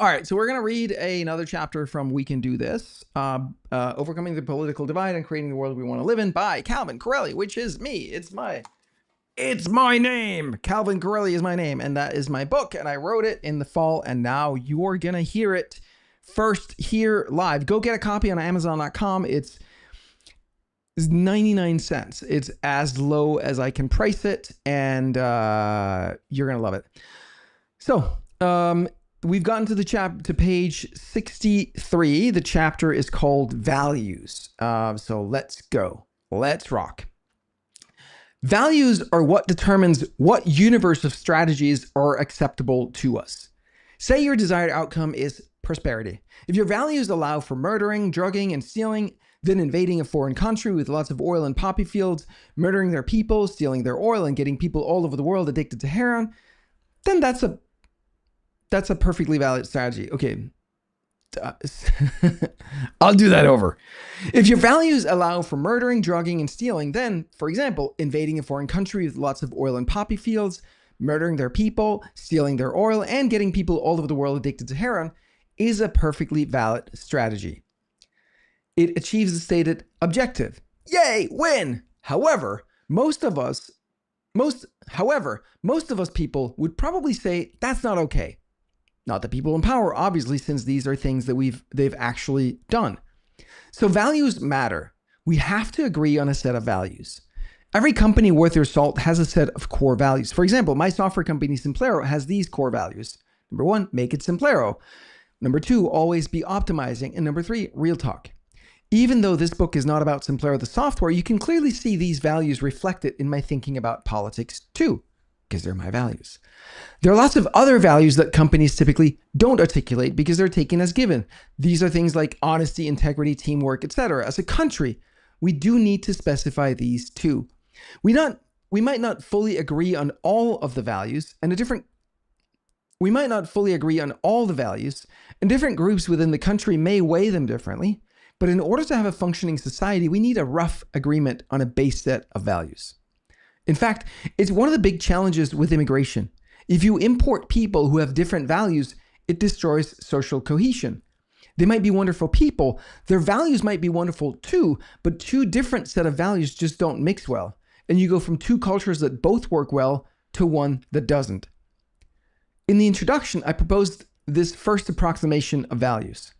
right, so we're going to read another chapter from We Can Do This, Overcoming the Political Divide and Creating the World We Want to Live in by Calvin Corelli, which is me. It's my name. Calvin Corelli is my name, and that is my book, and I wrote it in the fall, and now you're going to hear it first here live. Go get a copy on Amazon.com. It's 99 cents. It's as low as I can price it, and you're going to love it. So, we've gotten to to page 63. The chapter is called Values. So let's go. Let's rock. Values are what determines what universe of strategies are acceptable to us. Say your desired outcome is prosperity. If your values allow for murdering, drugging, and stealing, then invading a foreign country with lots of oil and poppy fields, murdering their people, stealing their oil, and getting people all over the world addicted to heroin, then that's a perfectly valid strategy. Okay. I'll do that over. If your values allow for murdering, drugging, and stealing, then, for example, invading a foreign country with lots of oil and poppy fields, murdering their people, stealing their oil, and getting people all over the world addicted to heroin is a perfectly valid strategy. It achieves the stated objective. Yay, win! However, most of us people would probably say that's not okay. Not the people in power, obviously, since these are things that they've actually done. So values matter. We have to agree on a set of values. Every company worth their salt has a set of core values. For example, my software company, Simplero, has these core values. Number 1, make it Simplero. Number 2, always be optimizing. And number 3, real talk. Even though this book is not about Simplero the software, you can clearly see these values reflected in my thinking about politics too, because they're my values. There are lots of other values that companies typically don't articulate because they're taken as given. These are things like honesty, integrity, teamwork, etc. As a country, we do need to specify these too. We might not fully agree on all of the values, and different groups within the country may weigh them differently. But in order to have a functioning society, we need a rough agreement on a base set of values. In fact, it's one of the big challenges with immigration. If you import people who have different values, it destroys social cohesion. They might be wonderful people, their values might be wonderful too, but two different set of values just don't mix well. And you go from two cultures that both work well to one that doesn't. In the introduction, I proposed this first approximation of values.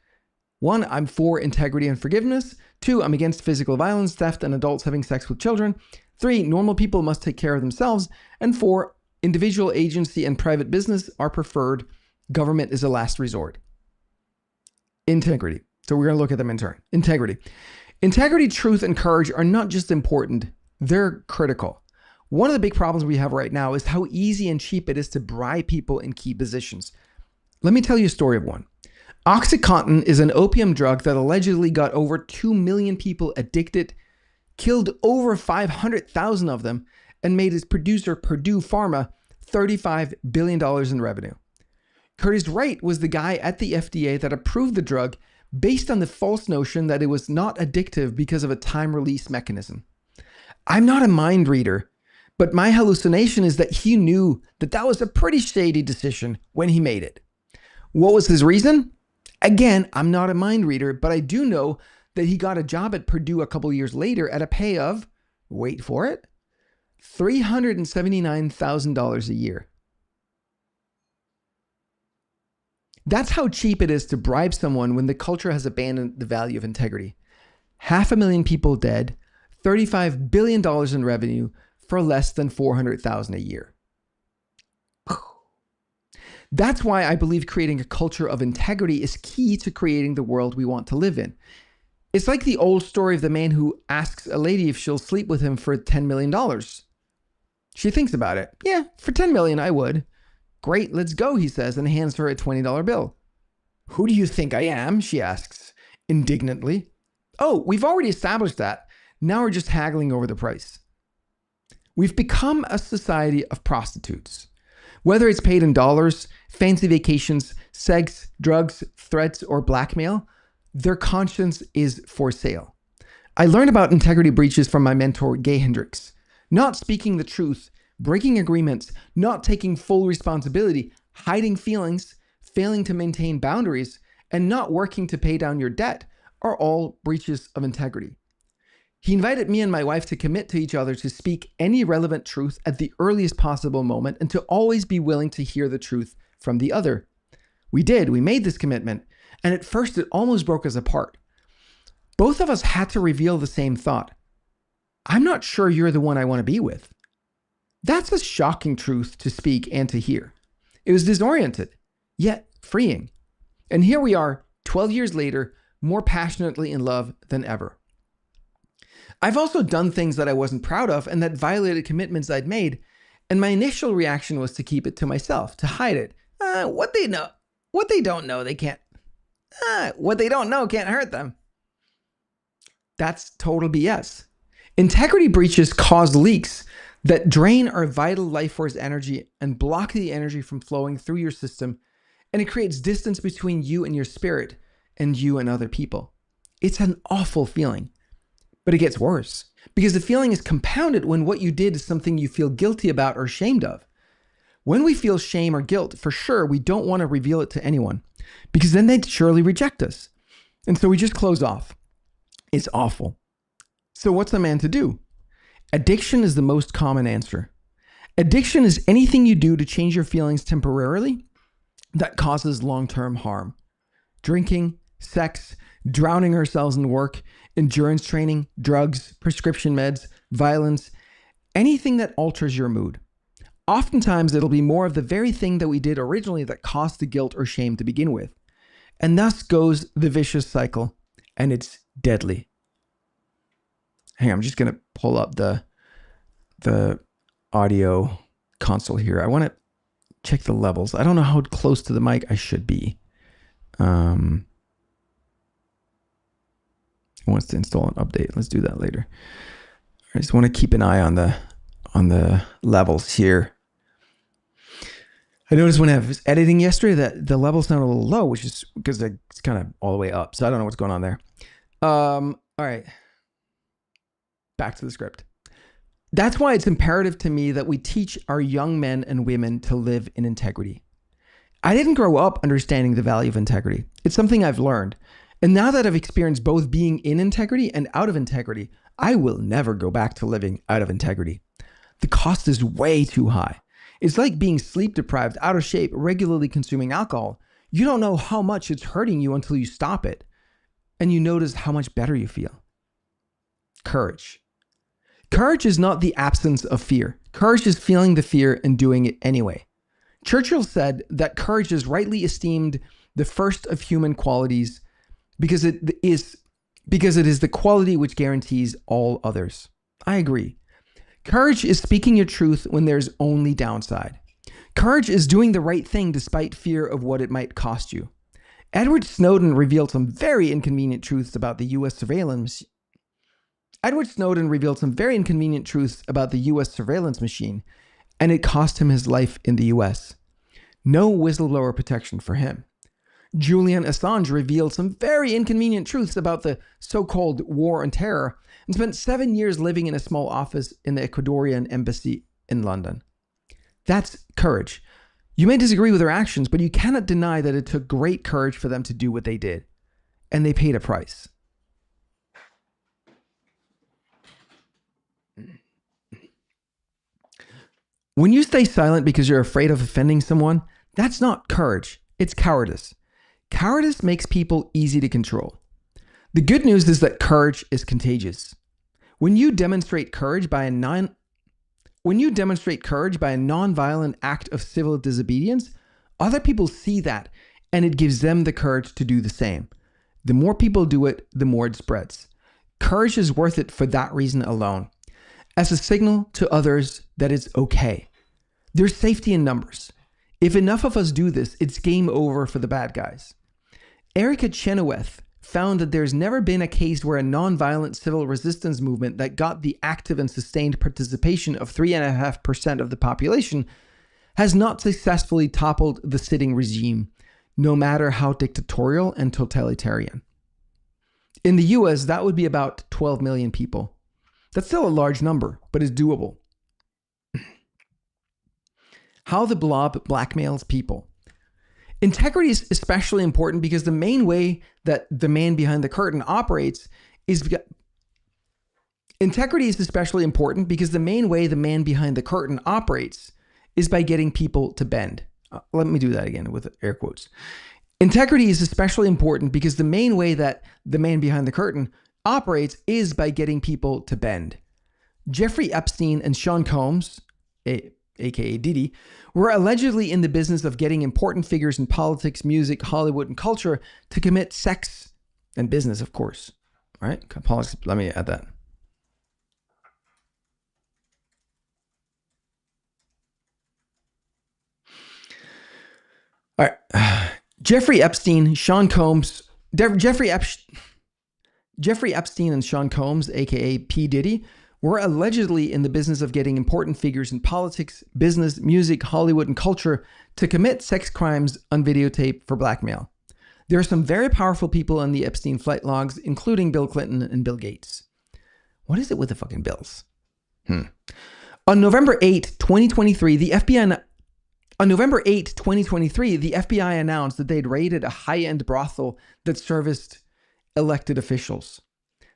1, I'm for integrity and forgiveness. 2, I'm against physical violence, theft, and adults having sex with children. 3, normal people must take care of themselves. And 4, individual agency and private business are preferred. Government is a last resort. Integrity. So we're going to look at them in turn. Integrity. Integrity, truth, and courage are not just important, they're critical. One of the big problems we have right now is how easy and cheap it is to bribe people in key positions. Let me tell you a story of one. Oxycontin is an opium drug that allegedly got over 2 million people addicted, killed over 500,000 of them, and made its producer, Purdue Pharma, $35 billion in revenue. Curtis Wright was the guy at the FDA that approved the drug based on the false notion that it was not addictive because of a time-release mechanism. I'm not a mind reader, but my hallucination is that he knew that that was a pretty shady decision when he made it. What was his reason? Again, I'm not a mind reader, but I do know that he got a job at Purdue a couple years later at a pay of, wait for it, $379,000 a year. That's how cheap it is to bribe someone when the culture has abandoned the value of integrity. 500,000 people dead, $35 billion in revenue for less than $400,000 a year. That's why I believe creating a culture of integrity is key to creating the world we want to live in. It's like the old story of the man who asks a lady if she'll sleep with him for $10 million. She thinks about it. Yeah, for $10 million, I would. Great, let's go, he says, and hands her a $20 bill. Who do you think I am? She asks indignantly. Oh, we've already established that. Now we're just haggling over the price. We've become a society of prostitutes. Whether it's paid in dollars, fancy vacations, sex, drugs, threats, or blackmail, their conscience is for sale. I learned about integrity breaches from my mentor, Gay Hendricks. Not speaking the truth breaking agreements, not taking full responsibility, hiding feelings, failing to maintain boundaries, and not working to pay down your debt are all breaches of integrity. He invited me and my wife to commit to each other to speak any relevant truth at the earliest possible moment and to always be willing to hear the truth from the other. We did. We made this commitment, and at first it almost broke us apart. Both of us had to reveal the same thought. I'm not sure you're the one I want to be with. That's a shocking truth to speak and to hear. It was disoriented, yet freeing. And here we are, 12 years later, more passionately in love than ever. I've also done things that I wasn't proud of and that violated commitments I'd made, and my initial reaction was to keep it to myself, to hide it. What they don't know, they can't. What they don't know can't hurt them. That's total BS. Integrity breaches cause leaks that drain our vital life force energy and block the energy from flowing through your system, and it creates distance between you and your spirit and you and other people. It's an awful feeling. But it gets worse because the feeling is compounded when what you did is something you feel guilty about or ashamed of. When we feel shame or guilt, for sure, we don't want to reveal it to anyone because then they'd surely reject us. And so we just close off. It's awful. So what's a man to do? Addiction is the most common answer. Addiction is anything you do to change your feelings temporarily that causes long-term harm. Drinking, sex, drowning ourselves in work, endurance training, drugs, prescription meds, violence, anything that alters your mood. Oftentimes, it'll be more of the very thing that we did originally that caused the guilt or shame to begin with. And thus goes the vicious cycle, and it's deadly. Hang on, I'm just going to pull up the audio console here. I want to check the levels. I don't know how close to the mic I should be. Wants to install an update. Let's do that later. I just want to keep an eye on the levels here. I noticed when I was editing yesterday that the levels sound a little low, which is because it's kind of all the way up. So I don't know what's going on there. All right. Back to the script. That's why it's imperative to me that we teach our young men and women to live in integrity. I didn't grow up understanding the value of integrity. It's something I've learned. And now that I've experienced both being in integrity and out of integrity, I will never go back to living out of integrity. The cost is way too high. It's like being sleep deprived, out of shape, regularly consuming alcohol. You don't know how much it's hurting you until you stop it. And you notice how much better you feel. Courage. Courage is not the absence of fear. Courage is feeling the fear and doing it anyway. Churchill said that courage is rightly esteemed the first of human qualities because it is the quality which guarantees all others. I agree. Courage is speaking your truth when there's only downside. Courage is doing the right thing despite fear of what it might cost you. Edward Snowden revealed some very inconvenient truths about the U.S. surveillance. Edward Snowden revealed some very inconvenient truths about the U.S. surveillance machine, and it cost him his life in the U.S. No whistleblower protection for him. Julian Assange revealed some very inconvenient truths about the so-called war on terror and spent 7 years living in a small office in the Ecuadorian embassy in London. That's courage. You may disagree with their actions, but you cannot deny that it took great courage for them to do what they did. And they paid a price. When you stay silent because you're afraid of offending someone, that's not courage. It's cowardice. Cowardice makes people easy to control. The good news is that courage is contagious. When you demonstrate courage by a non-violent act of civil disobedience, other people see that and it gives them the courage to do the same. The more people do it, the more it spreads. Courage is worth it for that reason alone, as a signal to others that it's okay. There's safety in numbers. If enough of us do this, it's game over for the bad guys. Erica Chenoweth found that there's never been a case where a nonviolent civil resistance movement that got the active and sustained participation of 3.5% of the population has not successfully toppled the sitting regime, no matter how dictatorial and totalitarian. In the US, that would be about 12 million people. That's still a large number, but it's doable. How the blob blackmails people. Integrity is especially important because the main way that the man behind the curtain operates is Integrity is especially important because the main way the man behind the curtain operates is by getting people to bend. Let me do that again with air quotes. Integrity is especially important because the main way that the man behind the curtain operates is by getting people to bend. Jeffrey Epstein and Sean Combs, aka Diddy, were allegedly in the business of getting important figures in politics, music, Hollywood, and culture to commit sex and business, of course. All right, politics, let me add that. All right. Jeffrey Epstein, Sean Combs, Jeffrey Epstein and Sean Combs, aka P. Diddy, were allegedly in the business of getting important figures in politics, business, music, Hollywood, and culture to commit sex crimes on videotape for blackmail. There are some very powerful people in the Epstein flight logs, including Bill Clinton and Bill Gates. What is it with the fucking bills? On November 8, 2023, the FBI announced that they'd raided a high-end brothel that serviced elected officials.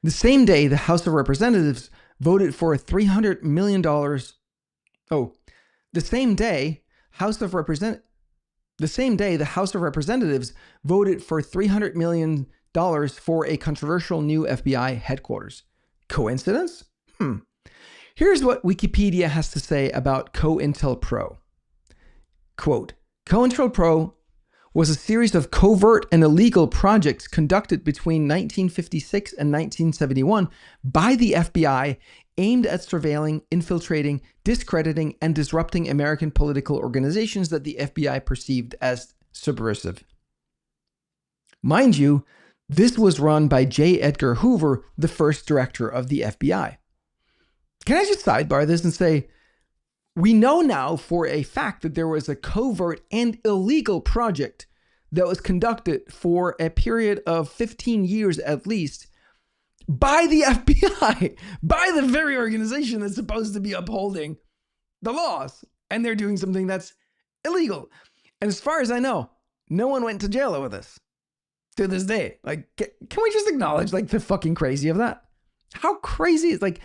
The same day, the House of Representatives voted for $300 million. The same day, the House of Representatives voted for $300 million for a controversial new FBI headquarters. Coincidence? Here's what Wikipedia has to say about COINTELPRO. Quote, COINTELPRO was a series of covert and illegal projects conducted between 1956 and 1971 by the FBI aimed at surveilling, infiltrating, discrediting, and disrupting American political organizations that the FBI perceived as subversive. Mind you, this was run by J. Edgar Hoover, the first director of the FBI. Can I just sidebar this and say, we know now for a fact that there was a covert and illegal project that was conducted for a period of 15 years at least by the FBI, by the very organization that's supposed to be upholding the laws. And they're doing something that's illegal. And as far as I know, no one went to jail over this to this day. Like, can we just acknowledge like the fucking crazy of that? How crazy is like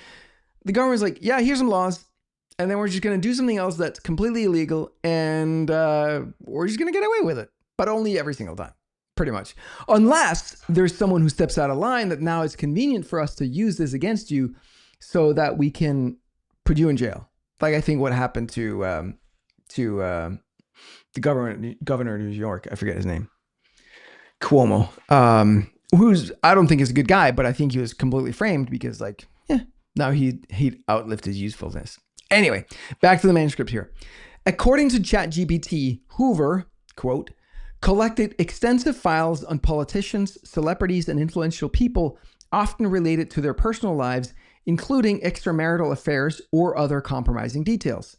the government's like, yeah, here's some laws. And then we're just going to do something else that's completely illegal, and we're just going to get away with it. But only every single time, pretty much. Unless there's someone who steps out of line that now it's convenient for us to use this against you so that we can put you in jail. Like I think what happened to the governor of New York. I forget his name. Cuomo. Who's, I don't think is a good guy, but I think he was completely framed because like, now he'd outlived his usefulness. Anyway, back to the manuscript here. According to ChatGPT, Hoover, quote, collected extensive files on politicians, celebrities, and influential people, often related to their personal lives, including extramarital affairs or other compromising details.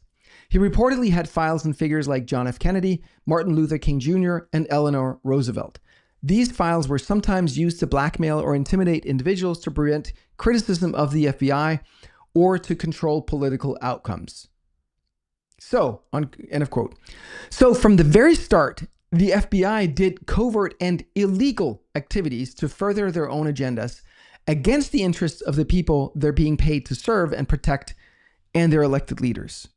He reportedly had files on figures like John F. Kennedy, Martin Luther King Jr., and Eleanor Roosevelt. These files were sometimes used to blackmail or intimidate individuals to prevent criticism of the FBI or to control political outcomes. So, end of quote. So from the very start, the FBI did covert and illegal activities to further their own agendas against the interests of the people they're being paid to serve and protect and their elected leaders.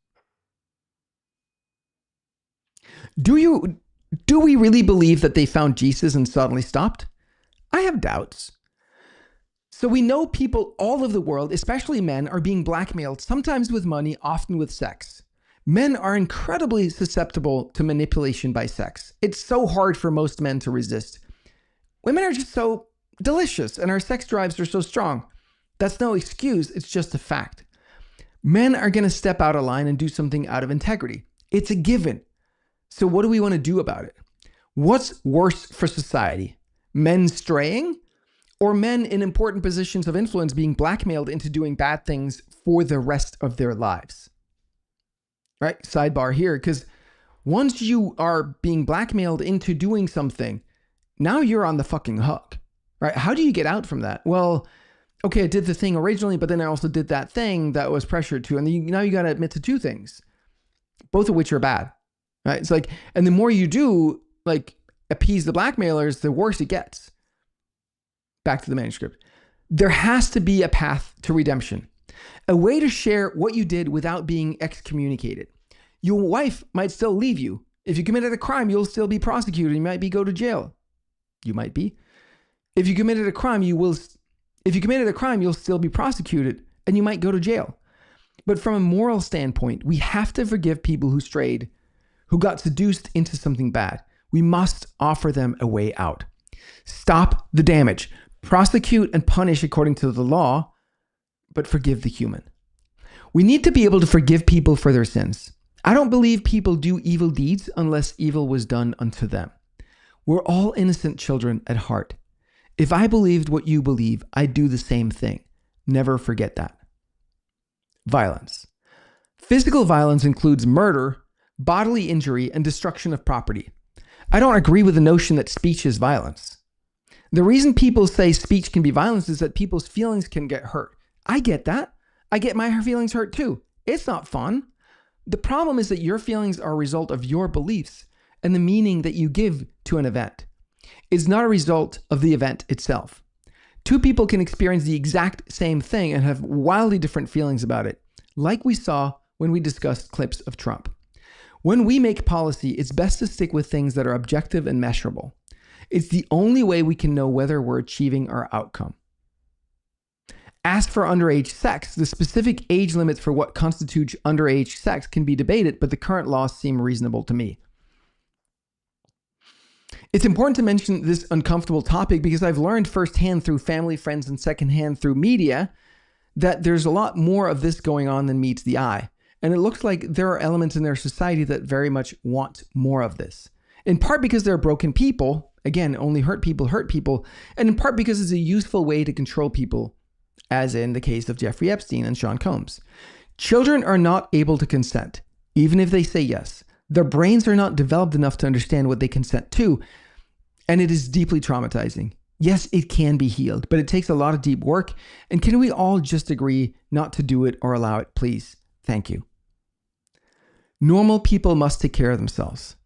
Do we really believe that they found Jesus and suddenly stopped? I have doubts. So we know people all over the world, especially men, are being blackmailed, sometimes with money, often with sex. Men are incredibly susceptible to manipulation by sex. It's so hard for most men to resist. Women are just so delicious and our sex drives are so strong. That's no excuse, it's just a fact. Men are going to step out of line and do something out of integrity. It's a given. So what do we want to do about it? What's worse for society? Men straying? Or men in important positions of influence being blackmailed into doing bad things for the rest of their lives? Right? Sidebar here, because once you are being blackmailed into doing something, now you're on the fucking hook, right? How do you get out from that? Well, okay, I did the thing originally, but then I also did that thing that was pressured to, and now you got to admit to two things, both of which are bad. right? It's like, and the more you do like appease the blackmailers, the worse it gets. Back to the manuscript. There has to be a path to redemption, a way to share what you did without being excommunicated. Your wife might still leave you. If you committed a crime, you'll still be prosecuted. You might go to jail. You might be. If you committed a crime, you'll still be prosecuted and you might go to jail. But from a moral standpoint, we have to forgive people who strayed, who got seduced into something bad. We must offer them a way out. Stop the damage. Prosecute and punish according to the law, but forgive the human. We need to be able to forgive people for their sins. I don't believe people do evil deeds unless evil was done unto them. We're all innocent children at heart. If I believed what you believe, I'd do the same thing. Never forget that. Violence. Physical violence includes murder, bodily injury, and destruction of property. I don't agree with the notion that speech is violence. The reason people say speech can be violence is that people's feelings can get hurt. I get that. I get my feelings hurt too. It's not fun. The problem is that your feelings are a result of your beliefs and the meaning that you give to an event. It's not a result of the event itself. Two people can experience the exact same thing and have wildly different feelings about it, like we saw when we discussed clips of Trump. When we make policy, it's best to stick with things that are objective and measurable. It's the only way we can know whether we're achieving our outcome. As for underage sex, the specific age limits for what constitutes underage sex can be debated, but the current laws seem reasonable to me. It's important to mention this uncomfortable topic because I've learned firsthand through family, friends, and secondhand through media that there's a lot more of this going on than meets the eye. And it looks like there are elements in their society that very much want more of this. In part because they're broken people. Again, only hurt people, and in part because it's a useful way to control people, as in the case of Jeffrey Epstein and Sean Combs. Children are not able to consent, even if they say yes. Their brains are not developed enough to understand what they consent to, and it is deeply traumatizing. Yes, it can be healed, but it takes a lot of deep work, and can we all just agree not to do it or allow it, please? Thank you. Normal people must take care of themselves.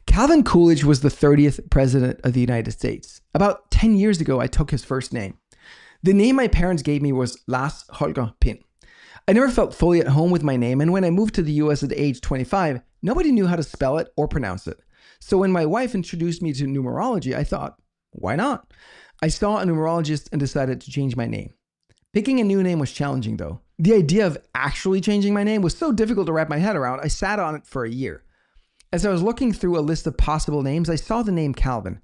Calvin Coolidge was the 30th president of the United States. About 10 years ago, I took his first name. The name my parents gave me was Lars Holger Pind. I never felt fully at home with my name, and when I moved to the US at age 25, nobody knew how to spell it or pronounce it. So when my wife introduced me to numerology, I thought, why not? I saw a numerologist and decided to change my name. Picking a new name was challenging though. The idea of actually changing my name was so difficult to wrap my head around, I sat on it for a year. As I was looking through a list of possible names, I saw the name Calvin.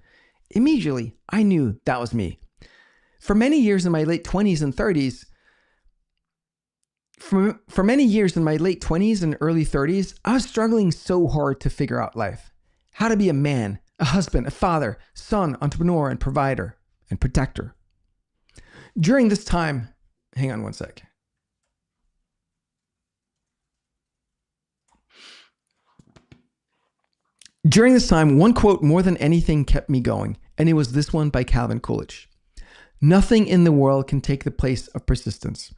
Immediately, I knew that was me. For many years in my late 20s and 30s, and early 30s, I was struggling so hard to figure out life. How to be a man, a husband, a father, son, entrepreneur, and provider, and protector. During this time, hang on one sec. During this time, one quote more than anything kept me going, and it was this one by Calvin Coolidge. Nothing in the world can take the place of persistence.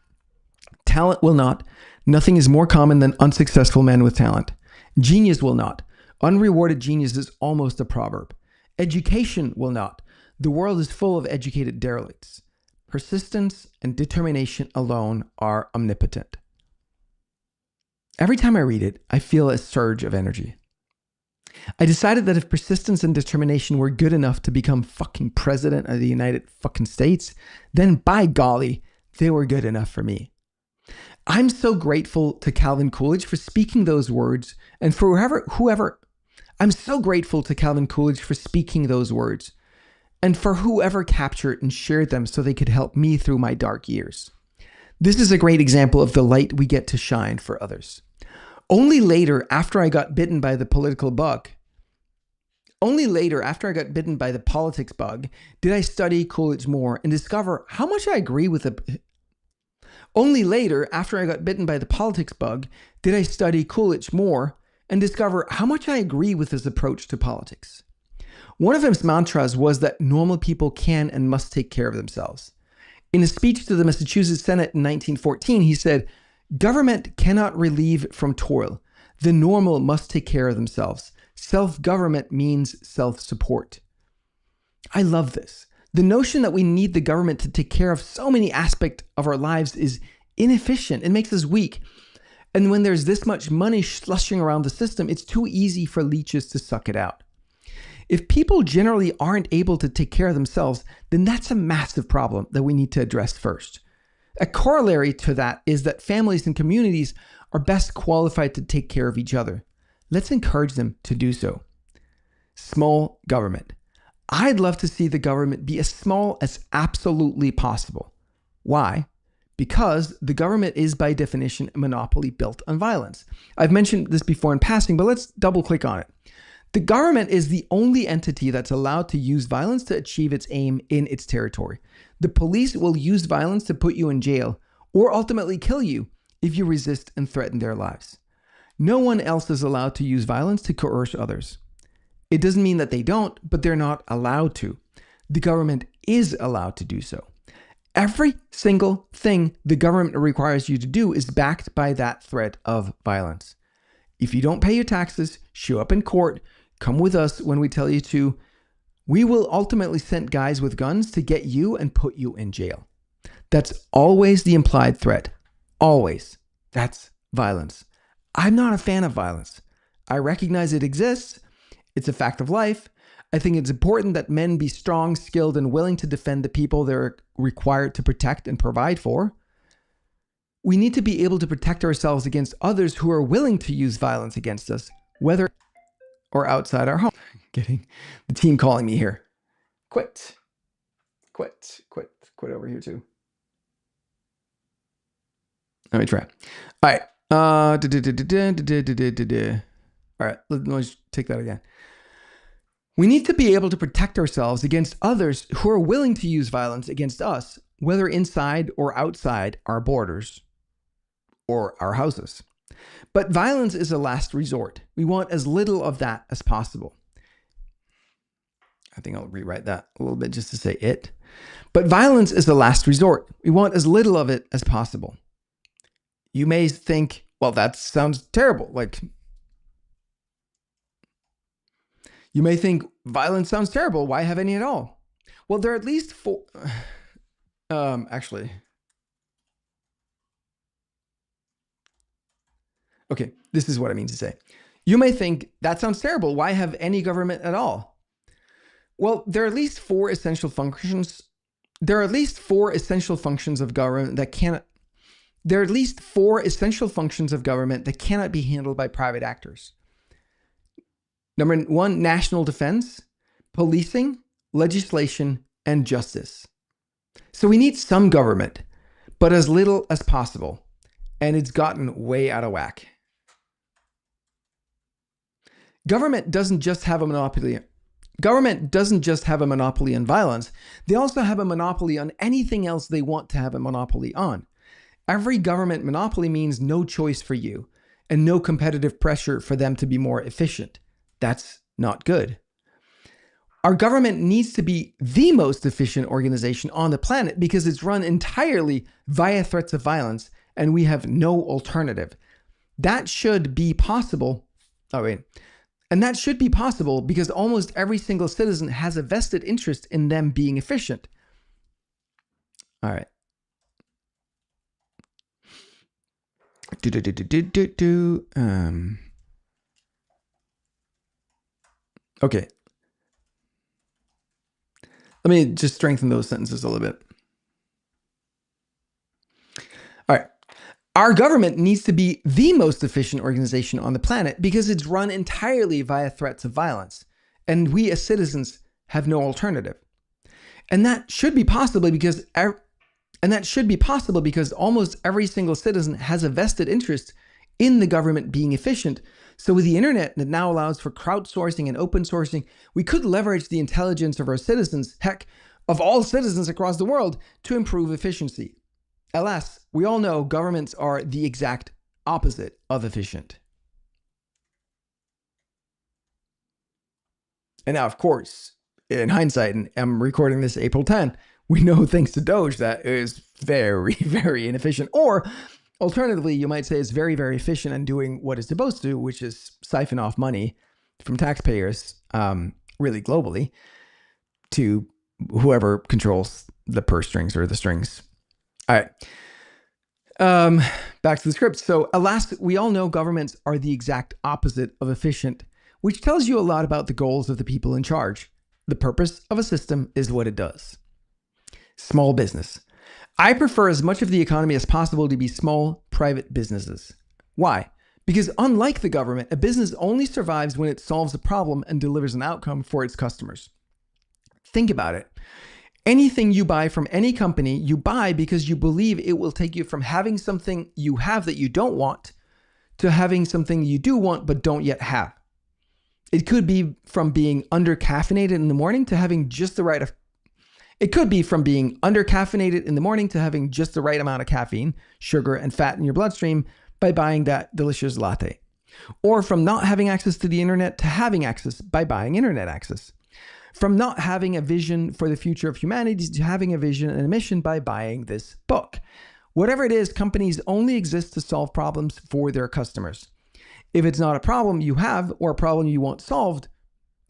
Talent will not. Nothing is more common than unsuccessful men with talent. Genius will not. Unrewarded genius is almost a proverb. Education will not. The world is full of educated derelicts. Persistence and determination alone are omnipotent. Every time I read it, I feel a surge of energy. I decided that if persistence and determination were good enough to become fucking president of the United fucking States, then by golly, they were good enough for me. I'm so grateful to Calvin Coolidge for speaking those words, and for I'm so grateful to Calvin Coolidge for speaking those words, and for whoever captured and shared them so they could help me through my dark years. This is a great example of the light we get to shine for others. Only later, after I got bitten by the politics bug, did I study Coolidge more and discover how much I agree with Only later, after I got bitten by the politics bug, did I study Coolidge more and discover how much I agree with his approach to politics. One of his mantras was that normal people can and must take care of themselves. In a speech to the Massachusetts Senate in 1914, he said, "Government cannot relieve from toil. The normal must take care of themselves. Self-government means self-support. I love this. The notion that we need the government to take care of so many aspects of our lives is inefficient. It makes us weak. And when there's this much money slushing around the system, it's too easy for leeches to suck it out. If people generally aren't able to take care of themselves, then that's a massive problem that we need to address first. A corollary to that is that families and communities are best qualified to take care of each other. Let's encourage them to do so. Small government. I'd love to see the government be as small as absolutely possible. Why? Because the government is by definition a monopoly built on violence. I've mentioned this before in passing, but let's double click on it. The government is the only entity that's allowed to use violence to achieve its aim in its territory. The police will use violence to put you in jail or ultimately kill you if you resist and threaten their lives. No one else is allowed to use violence to coerce others. It doesn't mean that they don't, but they're not allowed to. The government is allowed to do so. Every single thing the government requires you to do is backed by that threat of violence. If you don't pay your taxes, show up in court, come with us when we tell you to, we will ultimately send guys with guns to get you and put you in jail. That's always the implied threat. Always. That's violence. I'm not a fan of violence. I recognize it exists. It's a fact of life. I think it's important that men be strong, skilled, and willing to defend the people they're required to protect and provide for. We need to be able to protect ourselves against others who are willing to use violence against us, whether or outside our home. Getting the team calling me here. Quit over here too. Let me try. All right. All right. Let's take that again. We need to be able to protect ourselves against others who are willing to use violence against us, whether inside or outside our borders or our houses. But violence is a last resort. We want as little of that as possible. I think I'll rewrite that a little bit just to say it. But violence is a last resort. We want as little of it as possible. You may think, well, that sounds terrible. You may think violence sounds terrible. Why have any at all? Well, there are at least four. Okay, this is what I mean to say. You may think that sounds terrible. Why have any government at all? Well, there are at least four essential functions. There are at least four essential functions of government that cannot. There are at least four essential functions of government that cannot be handled by private actors. Number one, national defense, policing, legislation, and justice. So we need some government, but as little as possible. And it's gotten way out of whack. Government doesn't just have a monopoly. Government doesn't just have a monopoly on violence. They also have a monopoly on anything else they want to have a monopoly on. Every government monopoly means no choice for you and no competitive pressure for them to be more efficient. That's not good. Our government needs to be the most efficient organization on the planet because it's run entirely via threats of violence and we have no alternative. That should be possible. And that should be possible because almost every single citizen has a vested interest in them being efficient. All right. Okay. Let me just strengthen those sentences a little bit. All right. Our government needs to be the most efficient organization on the planet because it's run entirely via threats of violence, and we as citizens have no alternative. And that should be possible because almost every single citizen has a vested interest in the government being efficient. So with the internet that now allows for crowdsourcing and open sourcing, we could leverage the intelligence of our citizens, heck, of all citizens across the world, to improve efficiency. Alas, we all know governments are the exact opposite of efficient. And now, of course, in hindsight, and I'm recording this April 10, we know thanks to Doge that it is very, very inefficient. Or alternatively, you might say it's very, very efficient and doing what it's supposed to, which is siphon off money from taxpayers, really globally, to whoever controls the purse strings or the strings. All right. Back to the script. So, alas, we all know governments are the exact opposite of efficient, which tells you a lot about the goals of the people in charge. The purpose of a system is what it does. Small business. I prefer as much of the economy as possible to be small, private businesses. Why? Because unlike the government, a business only survives when it solves a problem and delivers an outcome for its customers. Think about it. Anything you buy from any company, you buy because you believe it will take you from having something you have that you don't want to having something you do want but don't yet have. It could be from being under-caffeinated in the morning to having just the right amount of caffeine, sugar, and fat in your bloodstream by buying that delicious latte. Or from not having access to the internet to having access by buying internet access. From not having a vision for the future of humanity to having a vision and a mission by buying this book. Whatever it is, companies only exist to solve problems for their customers. If it's not a problem you have or a problem you want solved,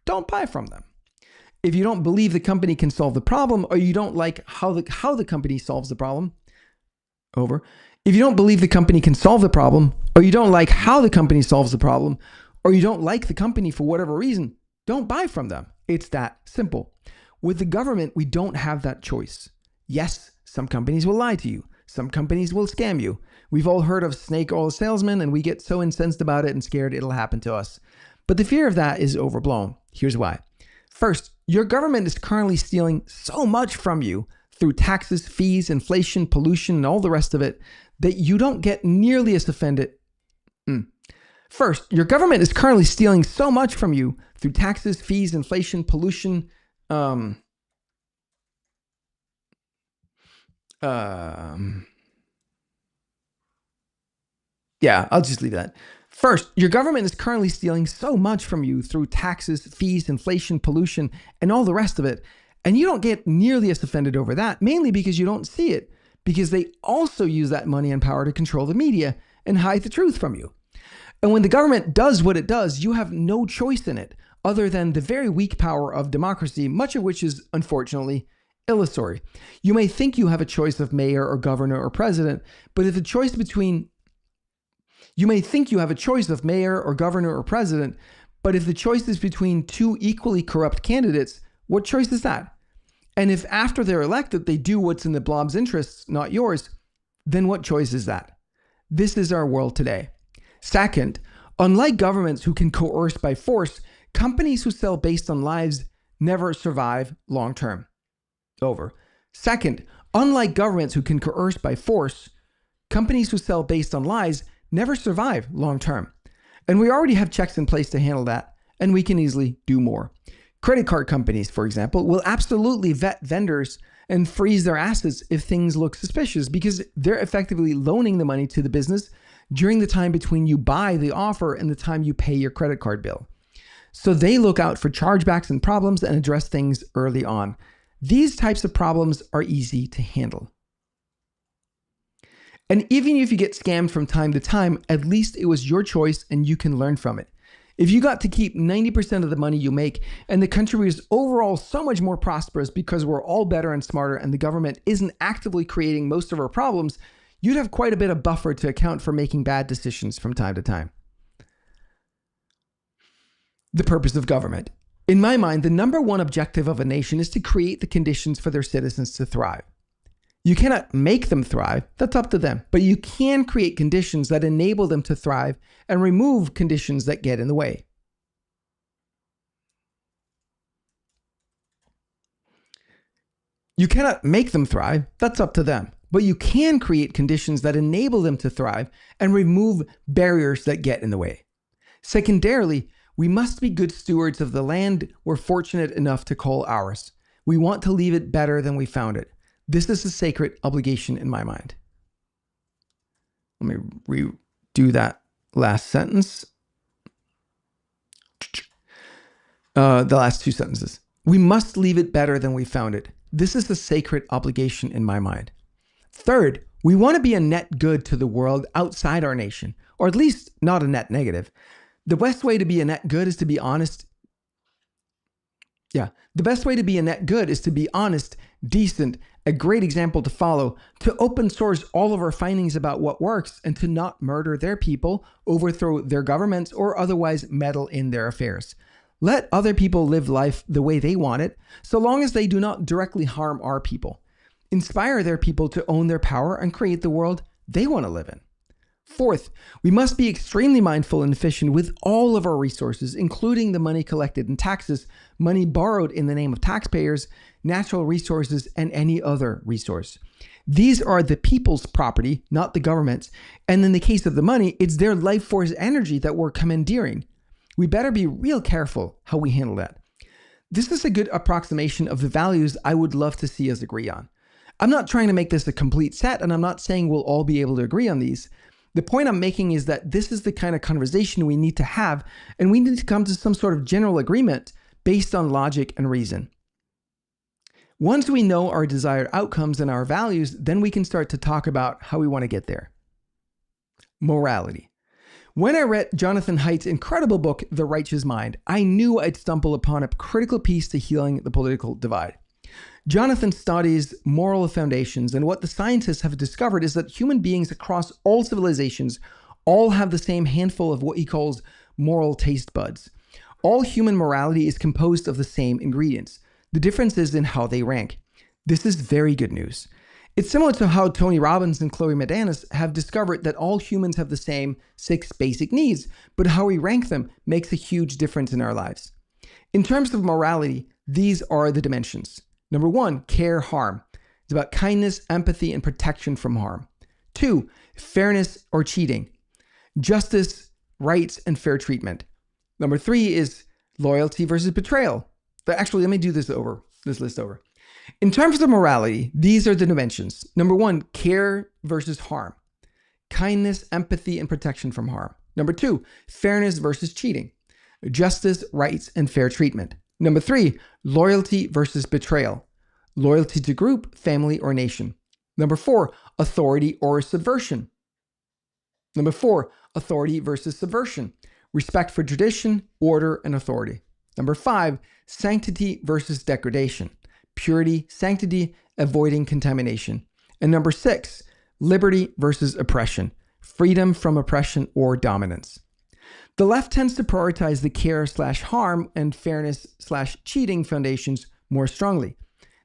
don't buy from them. If you don't believe the company can solve the problem, or you don't like how the company solves the problem, If you don't believe the company can solve the problem, or you don't like how the company solves the problem, or you don't like the company for whatever reason, don't buy from them. It's that simple. With the government, we don't have that choice. Yes, some companies will lie to you. Some companies will scam you. We've all heard of snake oil salesmen, and we get so incensed about it and scared it'll happen to us. But the fear of that is overblown. Here's why. First, your government is currently stealing so much from you through taxes, fees, inflation, pollution, and all the rest of it that you don't get nearly as offended. First, your government is currently stealing so much from you through taxes, fees, inflation, pollution. Yeah, I'll just leave that. First, your government is currently stealing so much from you through taxes, fees, inflation, pollution, and all the rest of it. And you don't get nearly as offended over that, mainly because you don't see it, because they also use that money and power to control the media and hide the truth from you. And when the government does what it does, you have no choice in it other than the very weak power of democracy, much of which is, unfortunately, illusory. You may think you have a choice of mayor or governor or president, but if the choice between You may think you have a choice of mayor or governor or president, but if the choice is between two equally corrupt candidates, what choice is that? And if after they're elected, they do what's in the blob's interests, not yours, then what choice is that? This is our world today. Second, unlike governments who can coerce by force, companies who sell based on lies never survive long term. Second, unlike governments who can coerce by force, companies who sell based on lies never survive long term. And we already have checks in place to handle that, and we can easily do more. Credit card companies, for example, will absolutely vet vendors and freeze their assets if things look suspicious, because they're effectively loaning the money to the business during the time between you buy the offer and the time you pay your credit card bill. So they look out for chargebacks and problems and address things early on. These types of problems are easy to handle. And even if you get scammed from time to time, at least it was your choice and you can learn from it. If you got to keep 90% of the money you make and the country was overall so much more prosperous because we're all better and smarter and the government isn't actively creating most of our problems, you'd have quite a bit of buffer to account for making bad decisions from time to time. The purpose of government. In my mind, the number one objective of a nation is to create the conditions for their citizens to thrive. You cannot make them thrive, that's up to them, but you can create conditions that enable them to thrive and remove conditions that get in the way. You cannot make them thrive, that's up to them, but you can create conditions that enable them to thrive and remove barriers that get in the way. Secondarily, we must be good stewards of the land we're fortunate enough to call ours. We want to leave it better than we found it. This is a sacred obligation in my mind. Let me redo that last sentence. The last two sentences. We must leave it better than we found it. This is a sacred obligation in my mind. Third, we want to be a net good to the world outside our nation, or at least not a net negative. The best way to be a net good is to be honest. Yeah. The best way to be a net good is to be honest, decent, a great example to follow, to open source all of our findings about what works, and to not murder their people, overthrow their governments, or otherwise meddle in their affairs. Let other people live life the way they want it, so long as they do not directly harm our people. Inspire their people to own their power and create the world they want to live in. Fourth, we must be extremely mindful and efficient with all of our resources, including the money collected in taxes, money borrowed in the name of taxpayers, natural resources, and any other resource. These are the people's property, not the government's. And in the case of the money, it's their life force energy that we're commandeering. We better be real careful how we handle that. This is a good approximation of the values I would love to see us agree on. I'm not trying to make this a complete set, and I'm not saying we'll all be able to agree on these. The point I'm making is that this is the kind of conversation we need to have, and we need to come to some sort of general agreement based on logic and reason. Once we know our desired outcomes and our values, then we can start to talk about how we want to get there. Morality. When I read Jonathan Haidt's incredible book, The Righteous Mind, I knew I'd stumble upon a critical piece to healing the political divide. Jonathan studies moral foundations, and what the scientists have discovered is that human beings across all civilizations all have the same handful of what he calls moral taste buds. All human morality is composed of the same ingredients. The difference is in how they rank. This is very good news. It's similar to how Tony Robbins and Chloe Medanis have discovered that all humans have the same 6 basic needs, but how we rank them makes a huge difference in our lives. In terms of morality, these are the dimensions. Number 1, care harm. It's about kindness, empathy, and protection from harm. 2, fairness or cheating. Justice, rights, and fair treatment. Number 3 is loyalty versus betrayal. But actually, let me do this list over. In terms of morality, these are the dimensions. Number 1, care versus harm. Kindness, empathy, and protection from harm. Number 2, fairness versus cheating. Justice, rights, and fair treatment. Number 3, loyalty versus betrayal. Loyalty to group, family, or nation. Number 4, authority or subversion. Number 4, authority versus subversion. Respect for tradition, order, and authority. Number 5, sanctity versus degradation. Purity, sanctity, avoiding contamination. And number 6, liberty versus oppression. Freedom from oppression or dominance. The left tends to prioritize the care/harm and fairness/cheating foundations more strongly.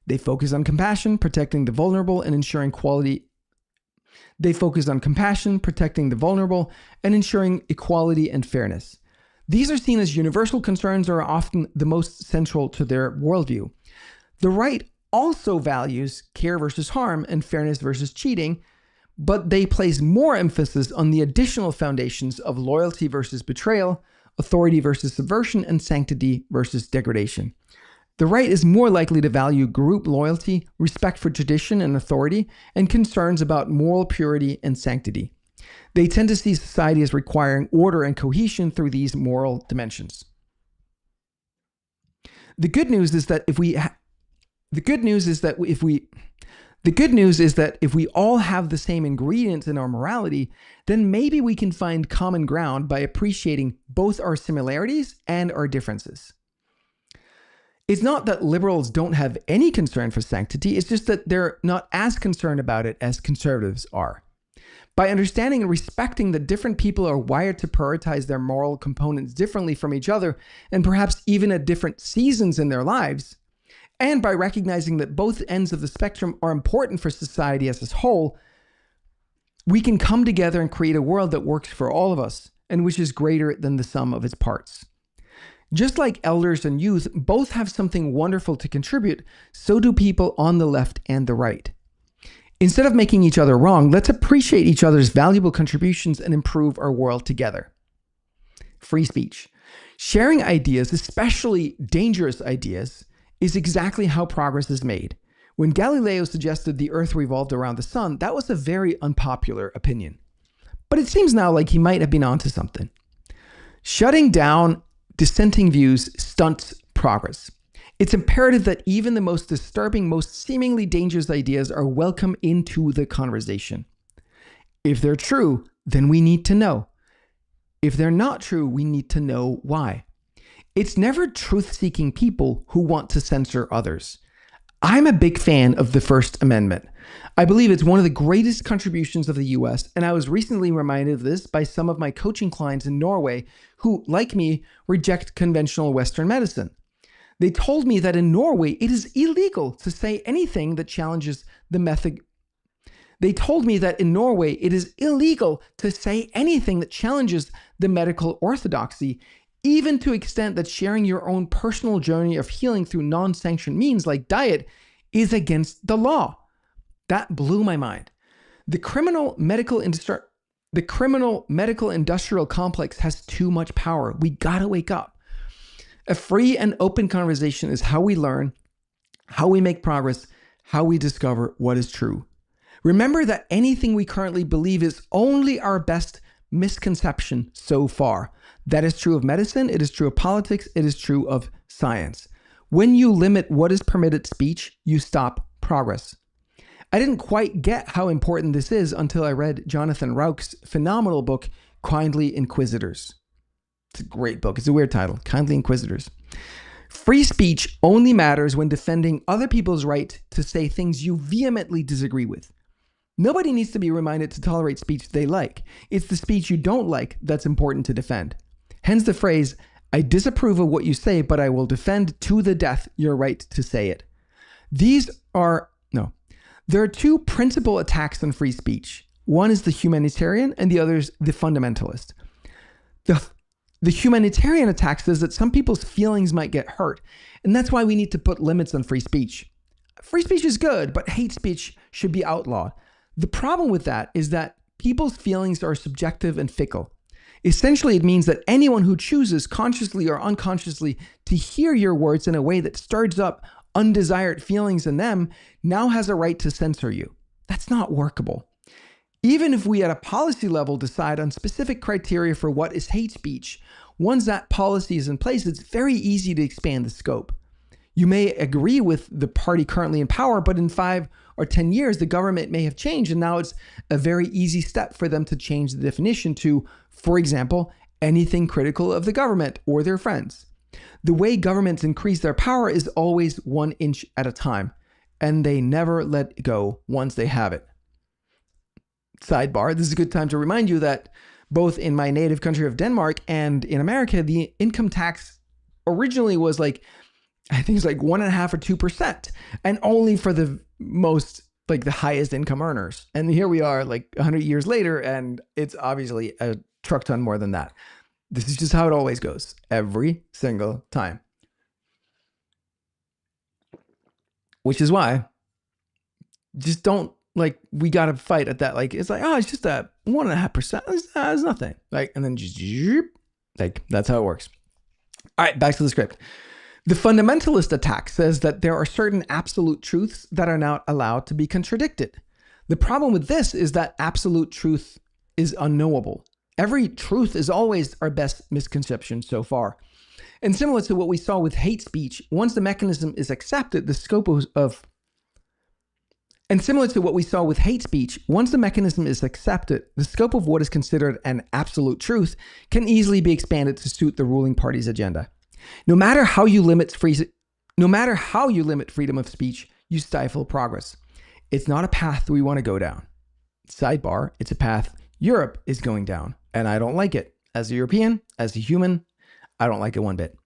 They focus on compassion, protecting the vulnerable, and ensuring equality and fairness. These are seen as universal concerns or are often the most central to their worldview. The right also values care versus harm and fairness versus cheating, but they place more emphasis on the additional foundations of loyalty versus betrayal, authority versus subversion, and sanctity versus degradation. The right is more likely to value group loyalty, respect for tradition and authority, and concerns about moral purity and sanctity. They tend to see society as requiring order and cohesion through these moral dimensions. The good news is that if we all have the same ingredients in our morality, then maybe we can find common ground by appreciating both our similarities and our differences. It's not that liberals don't have any concern for sanctity, it's just that they're not as concerned about it as conservatives are. By understanding and respecting that different people are wired to prioritize their moral components differently from each other, and perhaps even at different seasons in their lives, and by recognizing that both ends of the spectrum are important for society as a whole, we can come together and create a world that works for all of us, and which is greater than the sum of its parts. Just like elders and youth both have something wonderful to contribute, so do people on the left and the right. Instead of making each other wrong, let's appreciate each other's valuable contributions and improve our world together. Free speech. Sharing ideas, especially dangerous ideas, is exactly how progress is made. When Galileo suggested the Earth revolved around the sun, that was a very unpopular opinion. But it seems now like he might have been onto something. Shutting down dissenting views stunts progress. It's imperative that even the most disturbing, most seemingly dangerous ideas are welcome into the conversation. If they're true, then we need to know. If they're not true, we need to know why. It's never truth-seeking people who want to censor others. I'm a big fan of the First Amendment. I believe it's one of the greatest contributions of the US, and I was recently reminded of this by some of my coaching clients in Norway who, like me, reject conventional Western medicine. They told me that in Norway, it is illegal to say anything that challenges the method. They told me that in Norway, it is illegal to say anything that challenges the medical orthodoxy, even to the extent that sharing your own personal journey of healing through non-sanctioned means like diet is against the law. That blew my mind. The criminal medical industrial complex has too much power. We gotta wake up. A free and open conversation is how we learn, how we make progress, how we discover what is true. Remember that anything we currently believe is only our best misconception so far. That is true of medicine, it is true of politics, it is true of science. When you limit what is permitted speech, you stop progress. I didn't quite get how important this is until I read Jonathan Rauch's phenomenal book, Kindly Inquisitors. It's a great book. It's a weird title, Kindly Inquisitors. Free speech only matters when defending other people's right to say things you vehemently disagree with. Nobody needs to be reminded to tolerate speech they like. It's the speech you don't like that's important to defend. Hence the phrase, I disapprove of what you say, but I will defend to the death your right to say it. There are two principal attacks on free speech. One is the humanitarian and the other is the fundamentalist. The humanitarian attack says that some people's feelings might get hurt, and that's why we need to put limits on free speech. Free speech is good, but hate speech should be outlawed. The problem with that is that people's feelings are subjective and fickle. Essentially, it means that anyone who chooses consciously or unconsciously to hear your words in a way that stirs up undesired feelings in them now has a right to censor you. That's not workable. Even if we at a policy level decide on specific criteria for what is hate speech, once that policy is in place, it's very easy to expand the scope. You may agree with the party currently in power, but in 5 or 10 years, the government may have changed, and now it's a very easy step for them to change the definition to, for example, anything critical of the government or their friends. The way governments increase their power is always 1 inch at a time, and they never let go once they have it. Sidebar, this is a good time to remind you that both in my native country of Denmark and in America, the income tax originally was like, I think it's like 1.5% or 2%, and only for the most, like the highest income earners. And here we are like 100 years later, and it's obviously a truck ton more than that. This is just how it always goes, every single time. Which is why, just don't, like, we got to fight at that. Like, it's like, oh, it's just a 1.5%. It's nothing. Like, and then just, like, that's how it works. All right, back to the script. The fundamentalist attack says that there are certain absolute truths that are not allowed to be contradicted. The problem with this is that absolute truth is unknowable. Every truth is always our best misconception so far. And similar to what we saw with hate speech, once the mechanism is accepted, the scope of what is considered an absolute truth can easily be expanded to suit the ruling party's agenda. No matter how you limit freedom of speech, you stifle progress. It's not a path we want to go down. Sidebar, it's a path Europe is going down, and I don't like it. As a European, as a human, I don't like it one bit.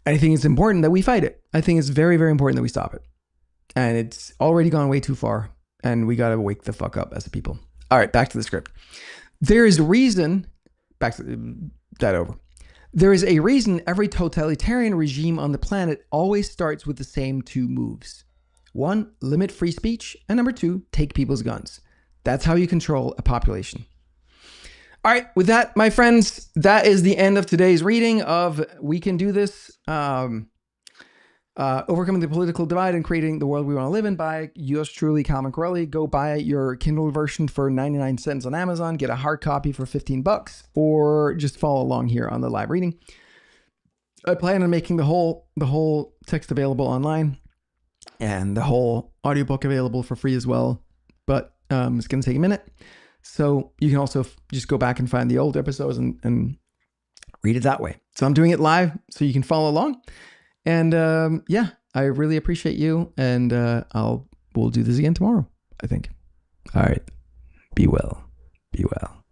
I think it's important that we fight it. I think it's very, very important that we stop it. And it's already gone way too far, and we got to wake the fuck up as a people. All right, back to the script. There is a reason every totalitarian regime on the planet always starts with the same 2 moves. 1, limit free speech, and number 2, take people's guns. That's how you control a population. All right, with that, my friends, that is the end of today's reading of We Can Do This, Overcoming the Political Divide and Creating the World We Want to Live in by yours truly, Calvin Corelli. Go buy your Kindle version for 99 cents on Amazon, get a hard copy for $15, or just follow along here on the live reading. I plan on making the whole text available online and the whole audiobook available for free as well, but it's going to take a minute. So you can also just go back and find the old episodes and read it that way. So I'm doing it live so you can follow along. And yeah, I really appreciate you. And we'll do this again tomorrow, I think. All right. Be well. Be well.